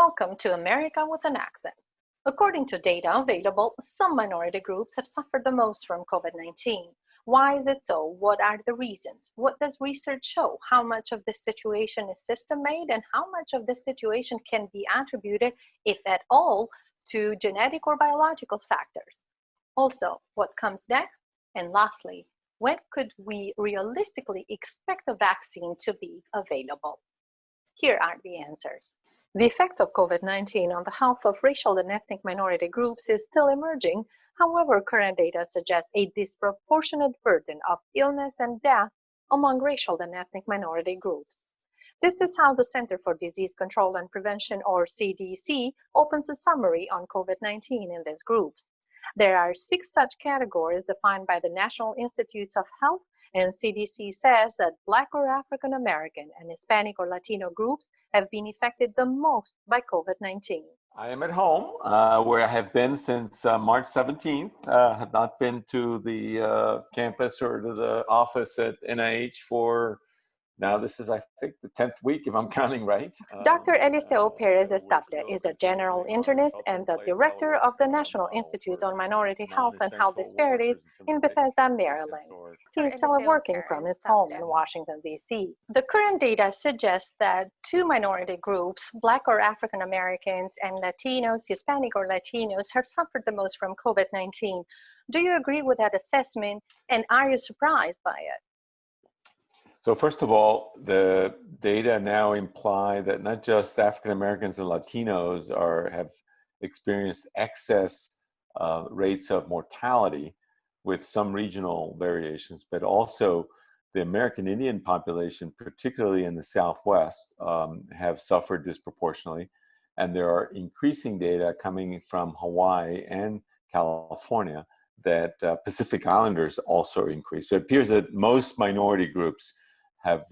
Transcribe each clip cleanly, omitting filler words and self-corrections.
Welcome to America with an Accent. According to data available, some minority groups have suffered the most from COVID-19. Why is it so? What are the reasons? What does research show? How much of this situation is system-made, and how much of this situation can be attributed, if at all, to genetic or biological factors? Also, what comes next? And lastly, when could we realistically expect a vaccine to be available? Here are the answers. The effects of COVID-19 on the health of racial and ethnic minority groups is still emerging. However, current data suggests a disproportionate burden of illness and death among racial and ethnic minority groups. This is how the Center for Disease Control and Prevention, or CDC, opens a summary on COVID-19 in these groups. There are 6 such categories defined by the National Institutes of Health, and CDC says that Black or African American and Hispanic or Latino groups have been affected the most by COVID-19. I am at home, where I have been since March 17th. Have not been to the campus or to the office at NIH for, now this is, I think, the 10th week, if I'm counting right. Dr. Eliseo Pérez-Stable is a general internist and the director of the National Institute on Minority Health and Health Disparities in Bethesda, Maryland. He is teleworking from his home in Washington, D.C. The current data suggests that 2 minority groups, Black or African Americans and Latinos, Hispanic or Latinos, have suffered the most from COVID-19. Do you agree with that assessment, and are you surprised by it? So first of all, the data now imply that not just African Americans and Latinos have experienced excess rates of mortality with some regional variations, but also the American Indian population, particularly in the Southwest, have suffered disproportionately. And there are increasing data coming from Hawaii and California that Pacific Islanders also increase. So it appears that most minority groups have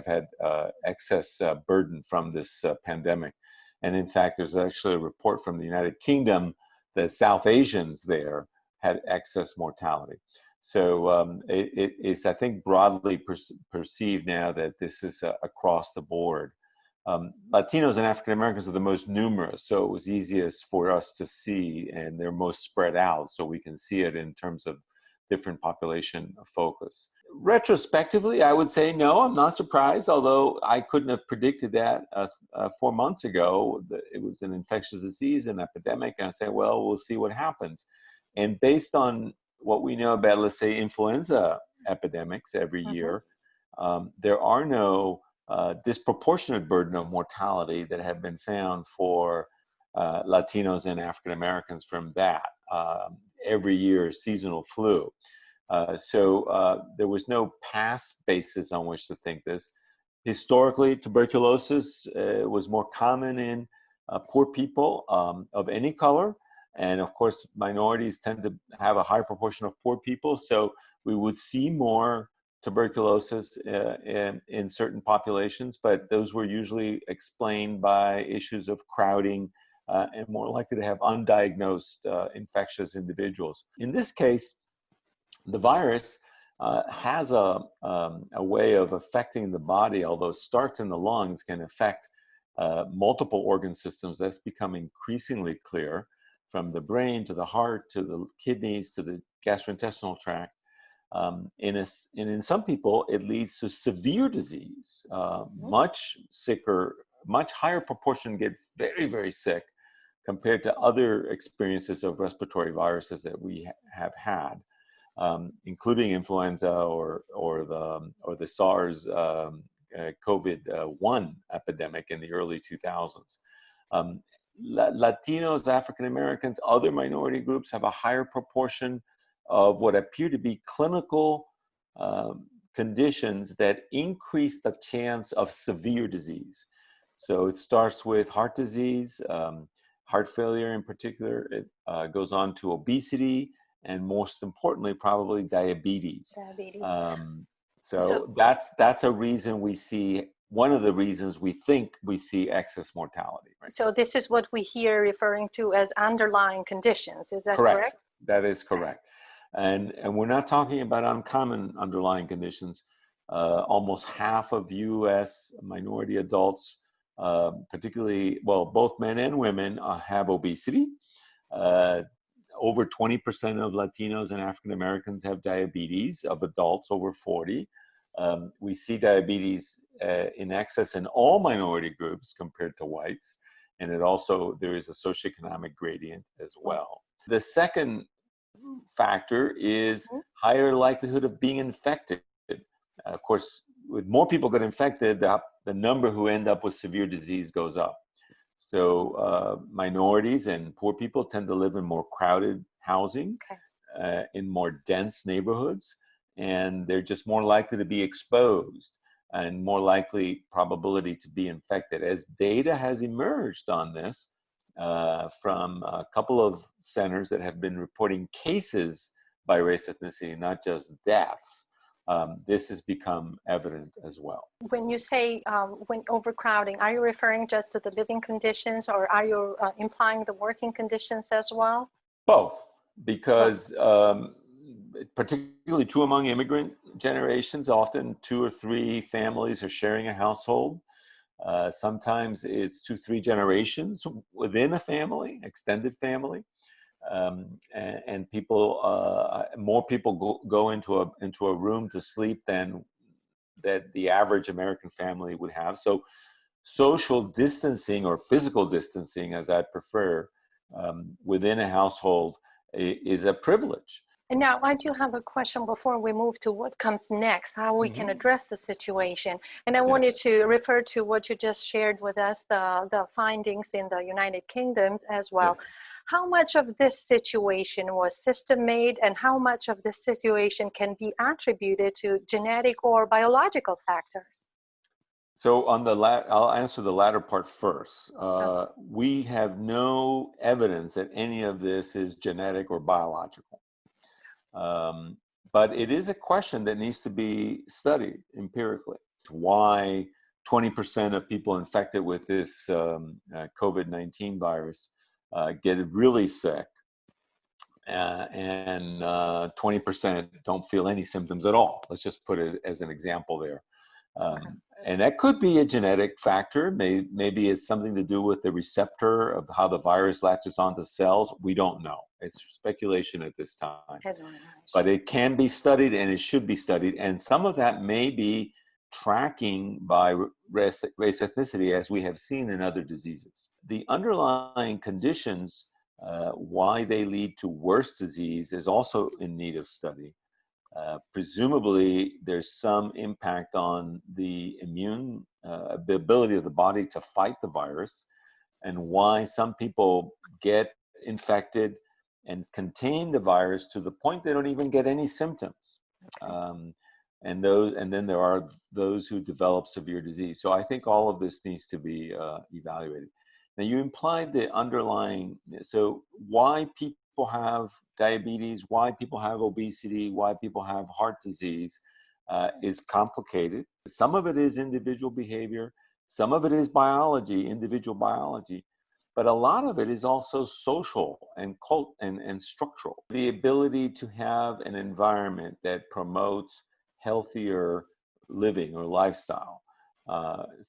had excess burden from this pandemic. And in fact, there's actually a report from the United Kingdom that South Asians there had excess mortality. So it's, I think, broadly perceived now that this is across the board. Latinos and African Americans are the most numerous, so it was easiest for us to see, and they're most spread out, so we can see it in terms of different population focus. Retrospectively, I would say no, I'm not surprised, although I couldn't have predicted that 4 months ago. It was an infectious disease, an epidemic, and I say, well, we'll see what happens. And based on what we know about, let's say, influenza epidemics every year, there are no disproportionate burden of mortality that have been found for Latinos and African Americans from that. Every year, seasonal flu. So there was no past basis on which to think this. Historically, tuberculosis was more common in poor people of any color. And of course, minorities tend to have a higher proportion of poor people. So we would see more tuberculosis in certain populations, but those were usually explained by issues of crowding and more likely to have undiagnosed infectious individuals. In this case, the virus has a way of affecting the body, although it starts in the lungs, can affect multiple organ systems. That's become increasingly clear, from the brain to the heart to the kidneys to the gastrointestinal tract. And in some people, it leads to severe disease, much sicker, much higher proportion get very, very sick compared to other experiences of respiratory viruses that we have had, including influenza or the SARS COVID-1 epidemic in the early 2000s. Latinos, African Americans, other minority groups have a higher proportion of what appear to be clinical conditions that increase the chance of severe disease. So it starts with heart disease, heart failure in particular. It goes on to obesity, and most importantly, probably diabetes. So that's a reason we see, one of the reasons we think we see excess mortality. Right? So this is what we hear referring to as underlying conditions. Is that correct? That is correct. And we're not talking about uncommon underlying conditions. Almost half of U.S. minority adults particularly, well, both men and women have obesity. Uh, Over 20% of Latinos and African Americans have diabetes, of adults over 40. We see diabetes in excess in all minority groups compared to whites. And there is a socioeconomic gradient as well. The second factor is higher likelihood of being infected. Of course, with more people get infected, the number who end up with severe disease goes up. So minorities and poor people tend to live in more crowded housing, in more dense neighborhoods, and they're just more likely to be exposed and more likely probability to be infected. As data has emerged on this from a couple of centers that have been reporting cases by race ethnicity, not just deaths, this has become evident as well. When you say when overcrowding, are you referring just to the living conditions, or are you implying the working conditions as well? Both, because particularly true among immigrant generations, often 2 or 3 families are sharing a household. Sometimes it's 2, 3 generations within a family, extended family. And people, more people go into a room to sleep than that the average American family would have. So social distancing, or physical distancing as I prefer, within a household is a privilege. And now I do have a question before we move to what comes next, how we can address the situation. And I wanted to refer to what you just shared with us, the findings in the United Kingdom as well. Yes. How much of this situation was system-made, and how much of this situation can be attributed to genetic or biological factors? So I'll answer the latter part first. We have no evidence that any of this is genetic or biological. But it is a question that needs to be studied empirically. Why 20% of people infected with this COVID-19 virus get really sick, and 20% don't feel any symptoms at all. Let's just put it as an example there. And that could be a genetic factor. Maybe it's something to do with the receptor of how the virus latches onto cells. We don't know. It's speculation at this time. But it can be studied, and it should be studied. And some of that may be tracking by race ethnicity, as we have seen in other diseases. The underlying conditions, why they lead to worse disease, is also in need of study. Presumably, there's some impact on the immune ability of the body to fight the virus, and why some people get infected and contain the virus to the point they don't even get any symptoms. And then there are those who develop severe disease. So I think all of this needs to be evaluated. Now, you implied the underlying, so why people have diabetes, why people have obesity, why people have heart disease is complicated. Some of it is individual behavior, some of it is biology, individual biology, but a lot of it is also social and and structural. The ability to have an environment that promotes healthier living or lifestyle,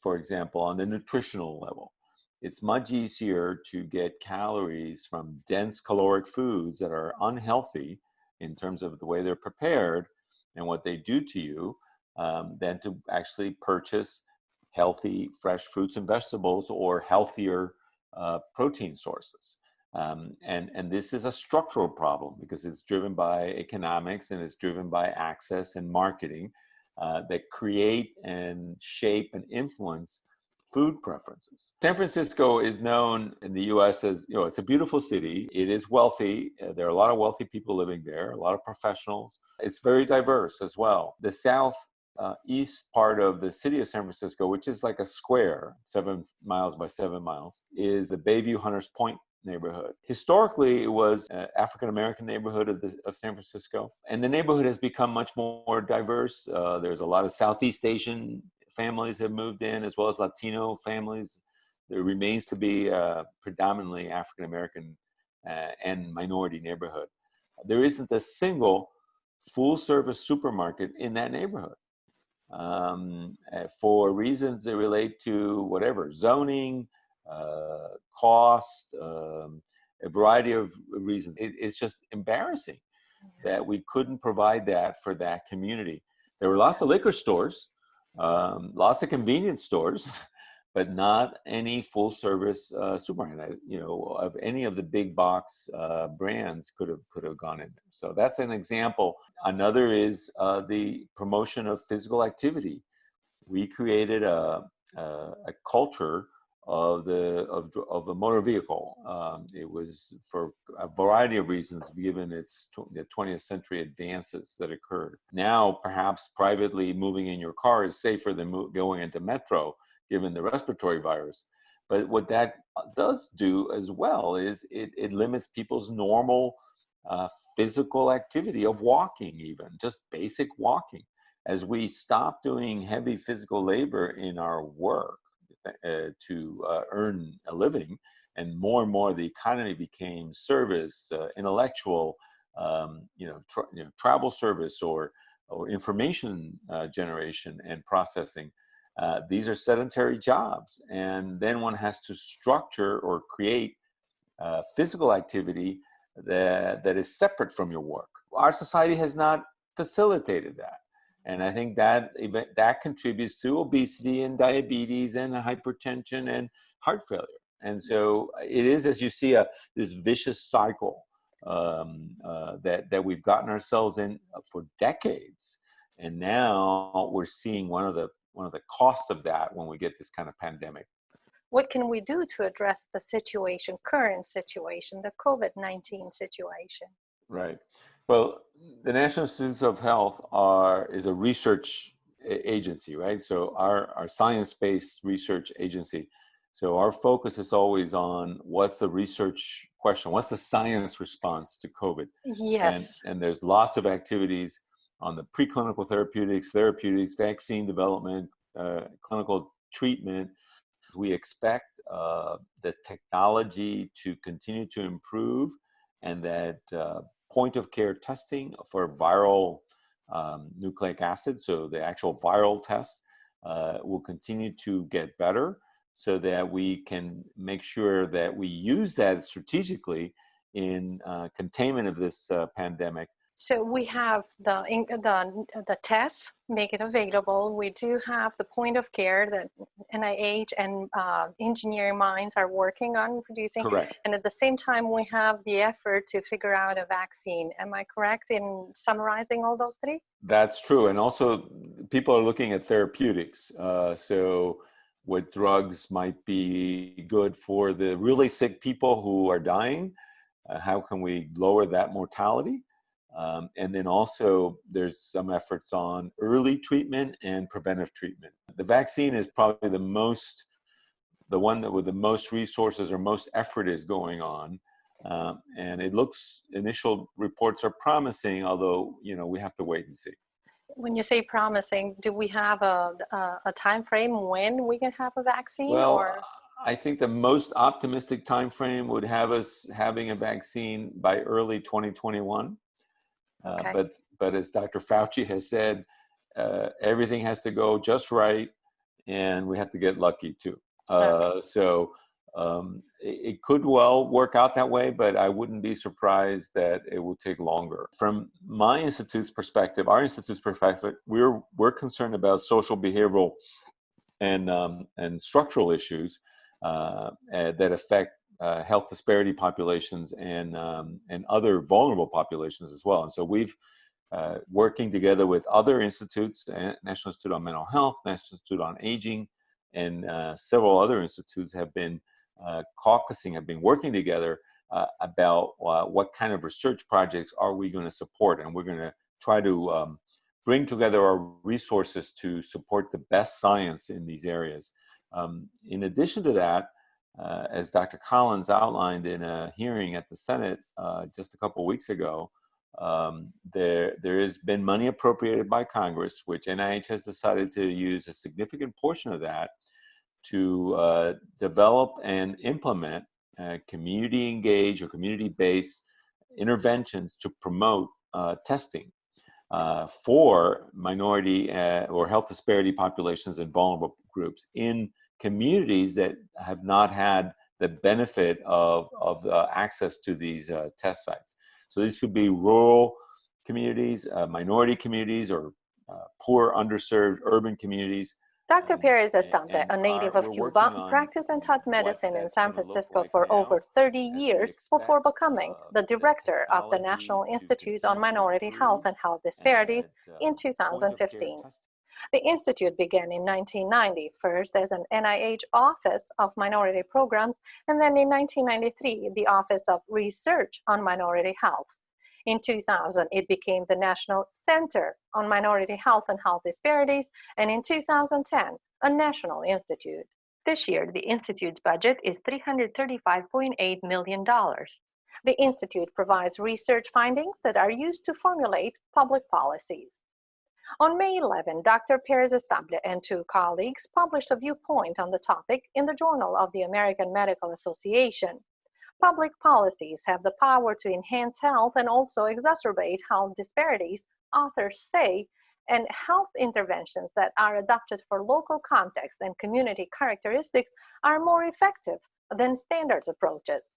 for example, on the nutritional level. It's much easier to get calories from dense caloric foods that are unhealthy in terms of the way they're prepared and what they do to you, than to actually purchase healthy, fresh fruits and vegetables or healthier protein sources. And this is a structural problem because it's driven by economics and it's driven by access and marketing that create and shape and influence food preferences. San Francisco is known in the US as, it's a beautiful city. It is wealthy. There are a lot of wealthy people living there, a lot of professionals. It's very diverse as well. The southeast part of the city of San Francisco, which is like a square, 7 miles by 7 miles, is the Bayview Hunters Point neighborhood. Historically, it was an African-American neighborhood of San Francisco. And the neighborhood has become much more diverse. There's a lot of Southeast Asian families have moved in, as well as Latino families. There remains to be predominantly African-American and minority neighborhood. There isn't a single full-service supermarket in that neighborhood. for reasons that relate to whatever, zoning, cost, a variety of reasons. It's just embarrassing that we couldn't provide that for that community. There were lots of liquor stores, lots of convenience stores, but not any full service supermarket. Of any of the big box brands could have gone in there. So that's an example. Another is the promotion of physical activity. We created a culture of the motor vehicle. It was for a variety of reasons, given the 20th century advances that occurred. Now, perhaps privately moving in your car is safer than going into metro, given the respiratory virus. But what that does do as well is it limits people's normal physical activity of walking, even just basic walking. As we stop doing heavy physical labor in our work to earn a living, and more the economy became service, intellectual, travel service or information generation and processing. These are sedentary jobs, and then one has to structure or create physical activity that is separate from your work. Our society has not facilitated that. And I think that contributes to obesity and diabetes and hypertension and heart failure. And so it is, as you see, this vicious cycle that we've gotten ourselves in for decades. And now we're seeing one of the costs of that when we get this kind of pandemic. What can we do to address the current situation, the COVID-19 situation? Right. Well, the National Institutes of Health is a research agency, right? So our science-based research agency. So our focus is always on what's the research question, what's the science response to COVID? Yes. And there's lots of activities on the preclinical therapeutics, vaccine development, clinical treatment. We expect the technology to continue to improve, and that point of care testing for viral nucleic acid, so the actual viral test, will continue to get better so that we can make sure that we use that strategically in containment of this pandemic. So we have the tests, make it available. We do have the point of care that NIH and engineering minds are working on producing. Correct. And at the same time, we have the effort to figure out a vaccine. Am I correct in summarizing all those three? That's true. And also people are looking at therapeutics. So what drugs might be good for the really sick people who are dying? How can we lower that mortality? And then also there's some efforts on early treatment and preventive treatment. The vaccine is probably the one that with the most resources or most effort is going on. And initial reports are promising, although, we have to wait and see. When you say promising, do we have a time frame when we can have a vaccine? Well, I think the most optimistic time frame would have us having a vaccine by early 2021. Okay. But as Dr. Fauci has said, everything has to go just right, and we have to get lucky too. Okay. So it could well work out that way, but I wouldn't be surprised that it will take longer. From my institute's perspective, our institute's perspective, we're concerned about social, behavioral, and structural issues that affect health disparity populations and other vulnerable populations as well. And so we've working together with other institutes, National Institute on Mental Health, National Institute on Aging, and several other institutes have been working together about what kind of research projects are we going to support. And we're going to try to bring together our resources to support the best science in these areas. In addition to that, as Dr. Collins outlined in a hearing at the Senate just a couple of weeks ago, there has been money appropriated by Congress, which NIH has decided to use a significant portion of that to develop and implement community-engaged or community-based interventions to promote testing. for minority or health disparity populations and vulnerable groups in communities that have not had the benefit of access to these test sites. So these could be rural communities, minority communities, or poor, underserved urban communities. Dr. Pérez-Stable, a native of Cuba, practiced and taught medicine in San Francisco for over 30 years before becoming the director of the National Institute on Minority Health and Health Disparities in 2015. The institute began in 1990, first as an NIH Office of Minority Programs, and then in 1993, the Office of Research on Minority Health. In 2000, it became the National Center on Minority Health and Health Disparities, and in 2010, a national institute. This year, the institute's budget is $335.8 million. The institute provides research findings that are used to formulate public policies. On May 11, Dr. Pérez-Stable and two colleagues published a viewpoint on the topic in the Journal of the American Medical Association. Public policies have the power to enhance health and also exacerbate health disparities, authors say, and health interventions that are adapted for local context and community characteristics are more effective than standard approaches.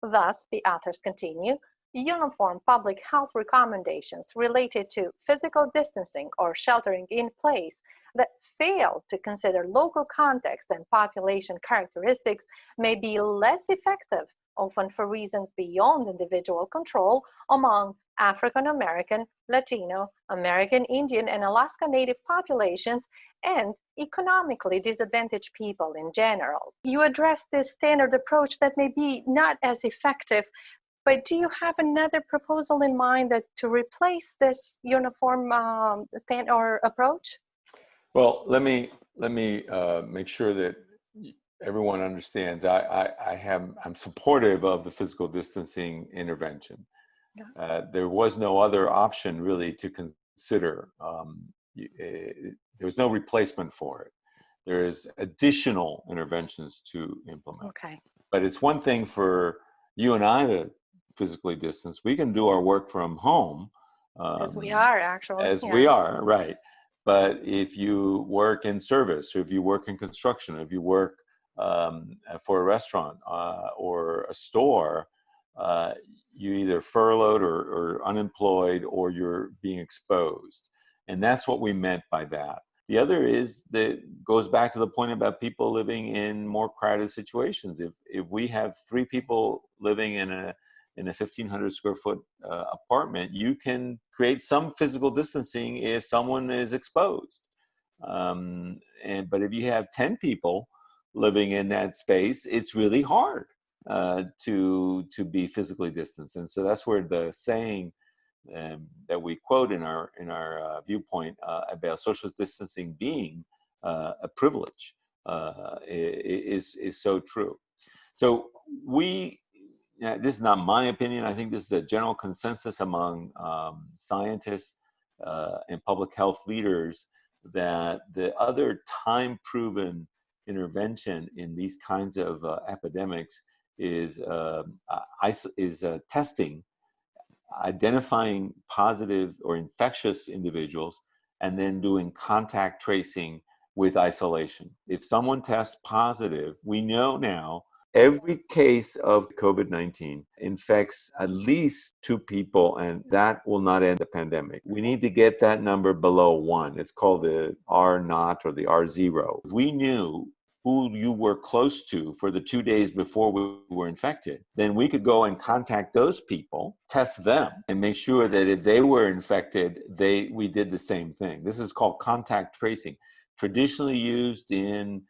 Thus, the authors continue, uniform public health recommendations related to physical distancing or sheltering in place that fail to consider local context and population characteristics may be less effective, often for reasons beyond individual control, among African American, Latino, American Indian, and Alaska Native populations, and economically disadvantaged people in general. You address this standard approach that may be not as effective, but do you have another proposal in mind that to replace this uniform stand or approach? Well, let me make sure that everyone understands. I'm supportive of the physical distancing intervention. There was no other option really to consider. There was no replacement for it. There is additional interventions to implement. Okay. But it's one thing for you and I to physically distance. We can do our work from home. As we are, actually. As we are, right. But if you work in service, or if you work in construction, or if you work for a restaurant or a store, you either furloughed or unemployed, or you're being exposed. And that's what we meant by that. The other is that goes back to the point about people living in more crowded situations. If we have 3 people living in a 1,500 square foot apartment, you can create some physical distancing if someone is exposed. But if you have 10 people living in that space, it's really hard to be physically distanced. And so that's where the saying that we quote in our viewpoint about social distancing being a privilege is so true. So this is not my opinion. I think this is a general consensus among scientists and public health leaders that the other time-proven intervention in these kinds of epidemics is testing, identifying positive or infectious individuals, and then doing contact tracing with isolation. If someone tests positive, we know now every case of COVID-19 infects at least 2 people, and that will not end the pandemic. We need to get that number below 1. It's called the R0 or the R0. If we knew who you were close to for the 2 days before we were infected, then we could go and contact those people, test them, and make sure that if they were infected, we did the same thing. This is called contact tracing, traditionally used in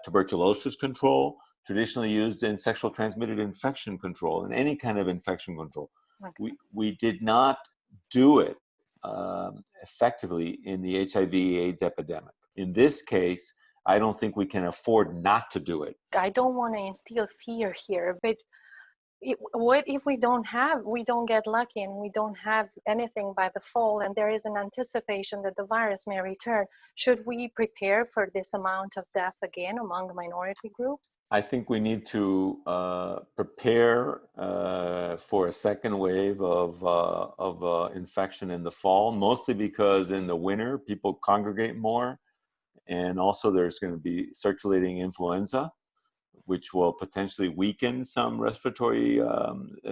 tuberculosis control, traditionally used in sexual transmitted infection control, and any kind of infection control. Okay. We did not do it effectively in the HIV/AIDS epidemic. In this case, I don't think we can afford not to do it. I don't want to instill fear here, but what if we don't get lucky and we don't have anything by the fall, and there is an anticipation that the virus may return? Should we prepare for this amount of death again among minority groups? I think we need to prepare for a second wave of infection in the fall, mostly because in the winter people congregate more, and also there's going to be circulating influenza, which will potentially weaken some respiratory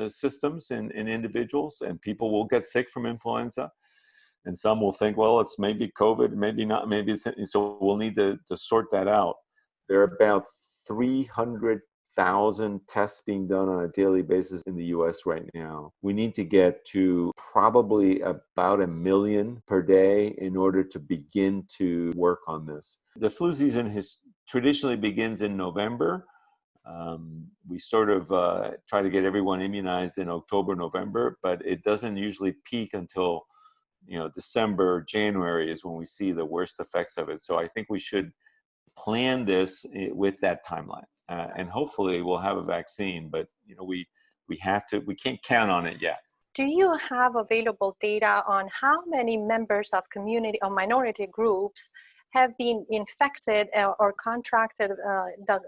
systems in individuals, and people will get sick from influenza. And some will think, well, it's maybe COVID, maybe not, maybe it's, so we'll need to sort that out. There are about 300,000 tests being done on a daily basis in the US right now. We need to get to probably about 1 million per day in order to begin to work on this. The flu season traditionally begins in November. We sort of try to get everyone immunized in October, November, but it doesn't usually peak until December, January is when we see the worst effects of it. So I think we should plan this with that timeline, and hopefully we'll have a vaccine. But we can't count on it yet. Do you have available data on how many members of community or minority groups have been infected or contracted the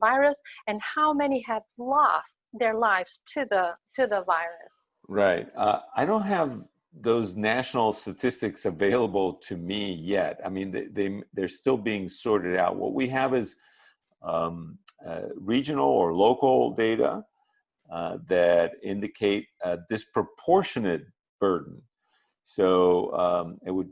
virus, and how many have lost their lives to the virus? Right. I don't have those national statistics available to me yet. I mean, they're still being sorted out. What we have is regional or local data that indicate a disproportionate burden. So it would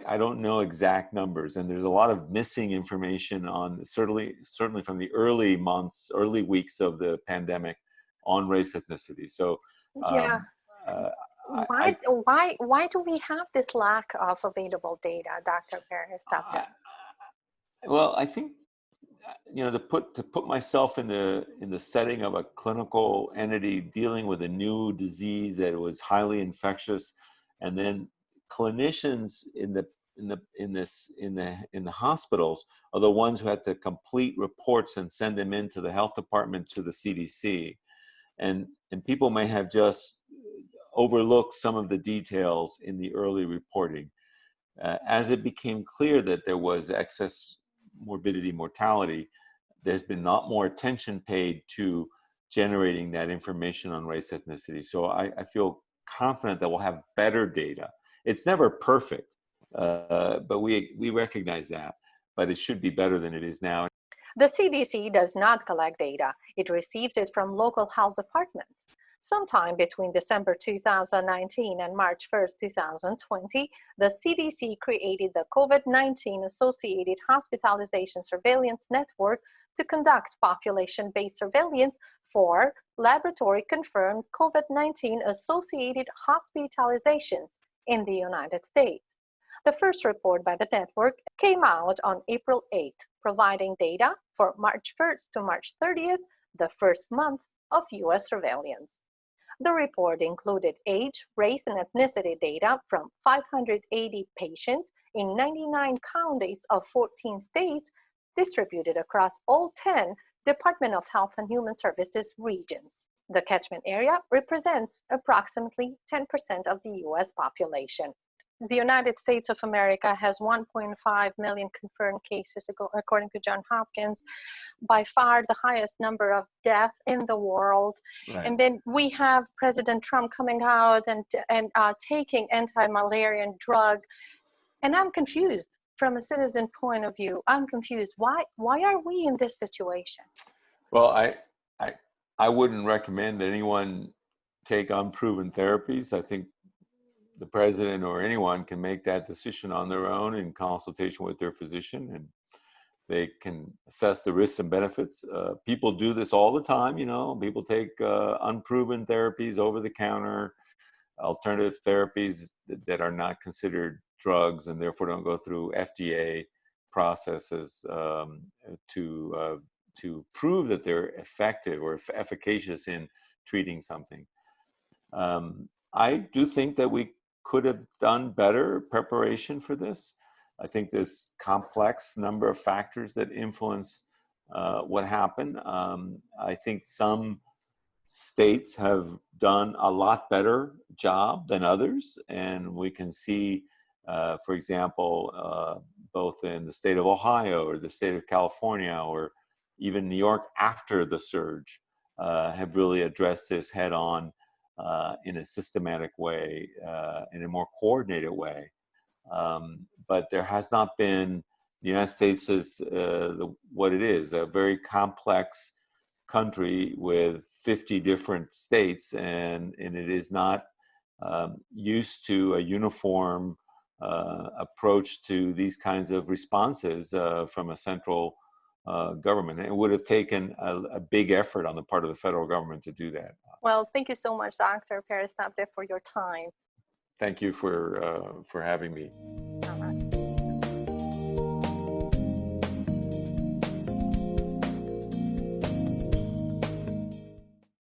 I don't know exact numbers, and there's a lot of missing information on certainly from the early months, early weeks of the pandemic on race ethnicity. So yeah. Why do we have this lack of available data, Dr. Pérez-Stable? Well, I think to put myself in the setting of a clinical entity dealing with a new disease that was highly infectious, and then clinicians in the hospitals are the ones who had to complete reports and send them into the health department to the CDC, and people may have just overlooked some of the details in the early reporting. As it became clear that there was excess morbidity, mortality, there's been not more attention paid to generating that information on race ethnicity. So I feel confident that we'll have better data. It's never perfect, but we recognize that, but it should be better than it is now. The CDC does not collect data. It receives it from local health departments. Sometime between December 2019 and March 1st, 2020, the CDC created the COVID-19 Associated Hospitalization Surveillance Network to conduct population-based surveillance for laboratory-confirmed COVID-19 associated hospitalizations in the United States. The first report by the network came out on April 8th, providing data for March 1st to March 30th, the first month of U.S. surveillance. The report included age, race, and ethnicity data from 580 patients in 99 counties of 14 states, distributed across all 10 Department of Health and Human Services regions. The catchment area represents approximately 10% of the U.S. population. The United States of America has 1.5 million confirmed cases, according to Johns Hopkins, by far the highest number of deaths in the world. Right. And then we have President Trump coming out and taking anti-malarial drug. And I'm confused from a citizen point of view. I'm confused. Why are we in this situation? Well, I wouldn't recommend that anyone take unproven therapies. I think the president or anyone can make that decision on their own in consultation with their physician, and they can assess the risks and benefits. People do this all the time, people take unproven therapies, over-the-counter, alternative therapies that are not considered drugs and therefore don't go through FDA processes to prove that they're effective or efficacious in treating something. I do think that we could have done better preparation for this. I think there's complex number of factors that influence what happened. I think some states have done a lot better job than others, and we can see, for example, both in the state of Ohio or the state of California or even New York after the surge, have really addressed this head on in a systematic way, in a more coordinated way. But there has not been, the United States is what it is, a very complex country with 50 different states, and it is not used to a uniform approach to these kinds of responses from a central government. It would have taken a big effort on the part of the federal government to do that. Well, thank you so much, Dr. Pérez-Stable, for your time. Thank you for having me.